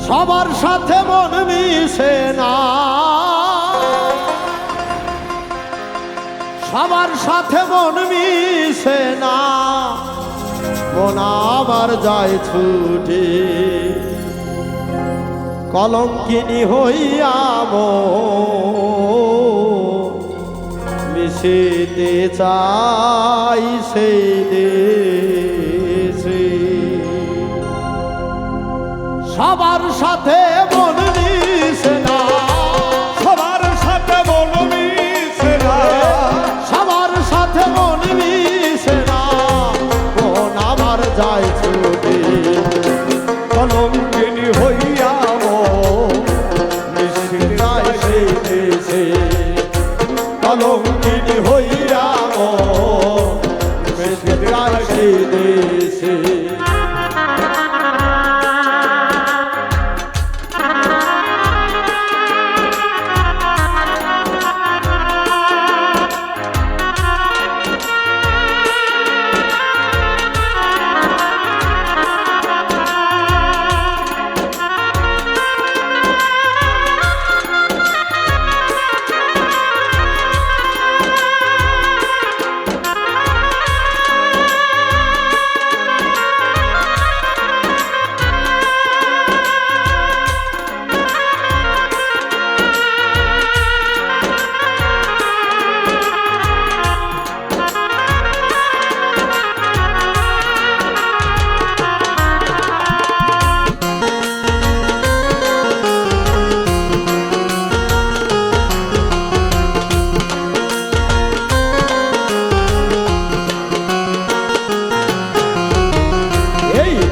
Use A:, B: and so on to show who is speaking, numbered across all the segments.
A: সবার সাথে মন মিশে না, সবার সাথে মন মিশে না, মন আমার যায় ছুটে কলঙ্কিনী হইয়া মিশিতে চাই সেই দেশে। সবার সাথে মন মিশে না,
B: সবার সাথে মন মিশে না,
A: সবার সাথে মন মিশে না, মন আমার যায় ছুটে
B: কলঙ্কিনী হইয়া মিশিতে চাই সেই দেশে।
A: কলঙ্কিনী হইয়া মিশিতে চাই সেই দেশে।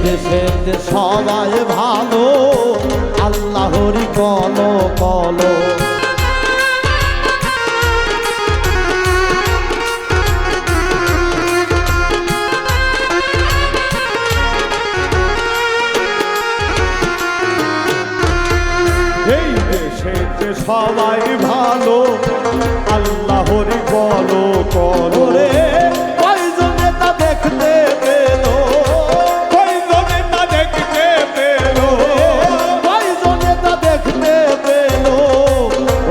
A: দেশেতে সবাই ভালো, আল্লাহরি কলো কলো।
B: এই দেশেতে সবাই ভালো, আল্লাহরি বলো করো
A: ওরে কয়জনে তা দেখতে পেল,
B: কয়জনে তা দেখতে পেল,
A: কয়জনে তা দেখতে পেল,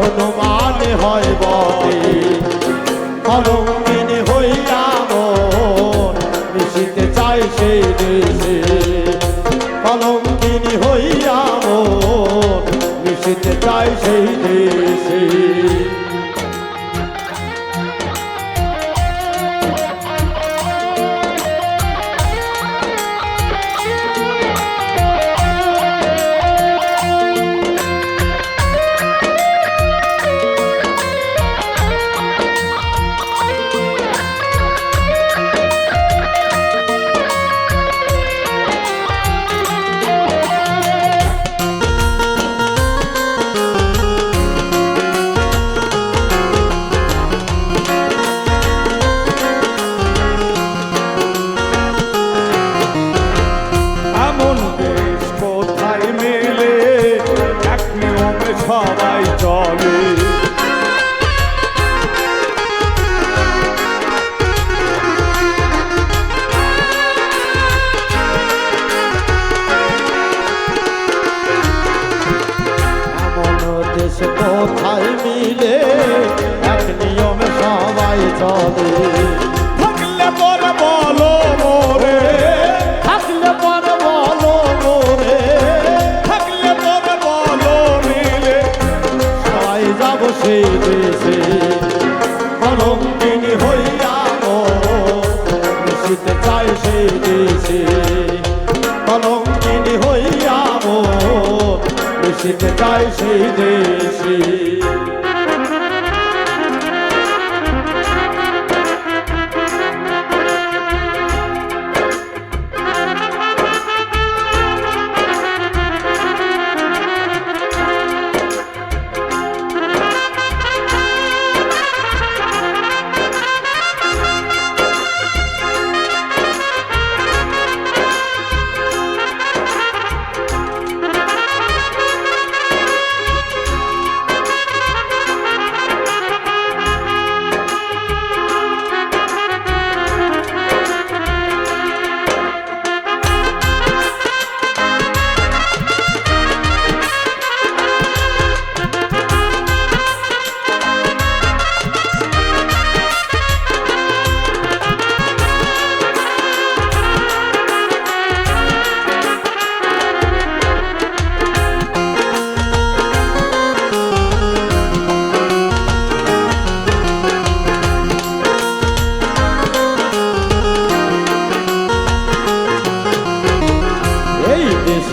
A: অনুমানে হয় বটে কলঙ্কিনী হইয়া মন মিশিতে চাই সেই দেশে। কলঙ্কিনী হইয়া মন মিশিতে চাই সেই দেশে।
B: সবাই চলে
A: এমন দেশ কোথায় মিলে এক নিয়মে সবাই চলে।
B: থাকলে পরে বলো মোরে,
A: থাকলে পরে বলো মোরে,
B: থাকলে পরে বলো মিলে
A: সবাই যাব সেই দেশে। কলঙ্কিনী হইয়া মিশিতে চাই সেই দেশে। কলঙ্কিনী হইয়া মিশিতে চাই সেই দেশে।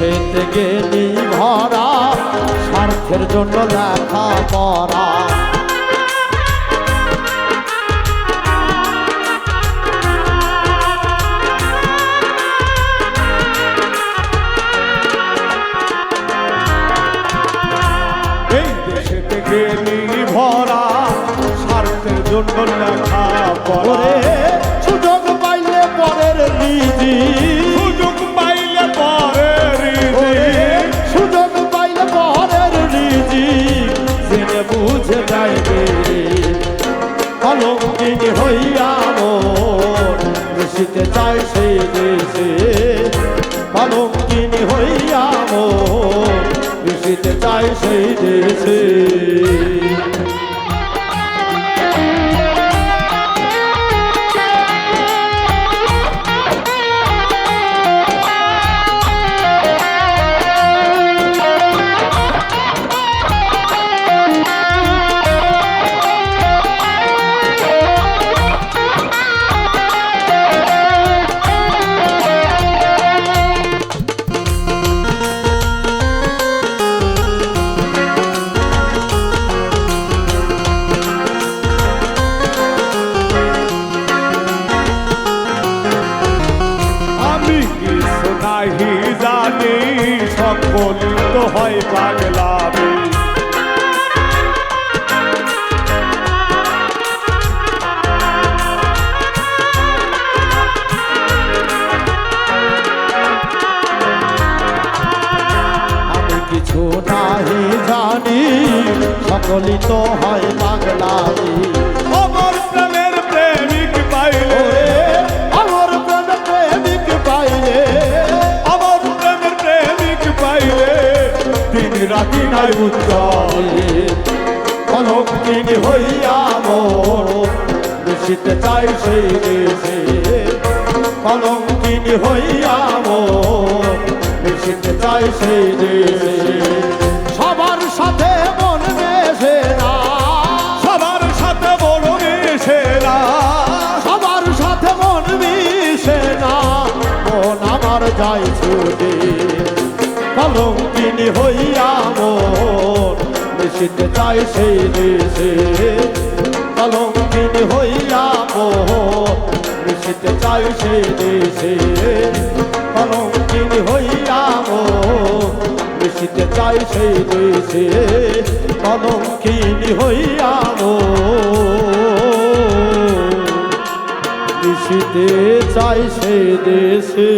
A: দেশেতে গেলি ভরা স্বার্থের জন্য লেখা পড়া
B: এই দেশেতে গেলি ভরা স্বার্থের জন্য লেখা পড়া
A: ওরে সুযোগ পাইলে পরের রিজি
B: সুযোগ পাইলে পরের
A: ওরে
B: রিজিক
A: সুযোগ পাইলে পরের রিজি জেনে বুঝে যাইবে কলঙ্কিনী হইয়া মন মিশিতে চাই সেই দেশে কলঙ্কিনী হইয়া মন মিশিতে চাই সেই দেশে
B: আমি কিছু নাহি জানি সকল তো হয় পাগলামি
A: আমি কিছু নাহি জানি সকলই তো হয় পাগলামি
B: আমার প্রেমের প্রেমিক পাইলে
A: ওরে আমার প্রেম প্রেমিক পাইলে
B: আমার প্রেমের প্রেমিক পাইলে দিন রাতি নাই উজ্জ্বল
A: কলঙ্কিনী হইয়া মন মিশিতে চাই সেই দেশে কলঙ্কিনী হইয়া মন মিশিতে চাই সেই দেশে সবার সাথে মন মেশে না
B: সবার সাথে বড় মিশেরা
A: সবার সাথে মন মিশে না মন আমার যাই ছুটে কলঙ্কিনী হইয়া মন মিশিতে চাই সেই দেশে কলঙ্কিনী হইয়া মন মিশিতে চাই সেই দেশে কলঙ্কিনী হইয়া মন মিশিতে চাই সেই দেশে কলঙ্কিনী হইয়া মন মিশিতে চাই সেই দেশে